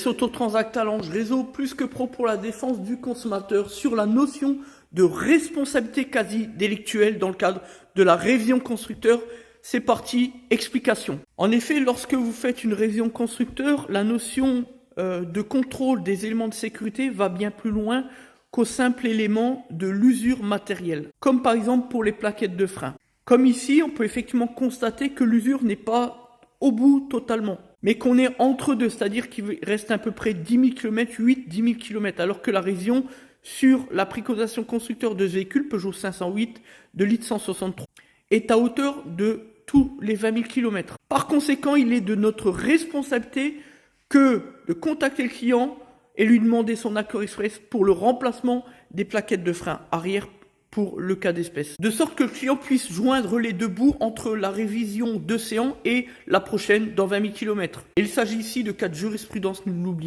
L'adresse autotransacte Allange Réseau plus que pro pour la défense du consommateur sur la notion de responsabilité quasi délictuelle dans le cadre de la révision constructeur. C'est parti, explication. En effet, lorsque vous faites une révision constructeur, la notion de contrôle des éléments de sécurité va bien plus loin qu'au simple élément de l'usure matérielle, comme par exemple pour les plaquettes de frein. Comme ici, on peut effectivement constater que l'usure n'est pas au bout totalement, mais qu'on est entre deux, c'est-à-dire qu'il reste à peu près 10 000 km, 8-10 000 km, alors que la révision sur la préconisation constructeur de ce véhicule, Peugeot 508 de litre 163, est à hauteur de tous les 20 000 km. Par conséquent, il est de notre responsabilité que de contacter le client et lui demander son accord express pour le remplacement des plaquettes de frein arrière pour le cas d'espèce. De sorte que le client puisse joindre les deux bouts entre la révision de séance et la prochaine dans 20 000 km. Il s'agit ici de cas de jurisprudence, ne l'oubliez pas.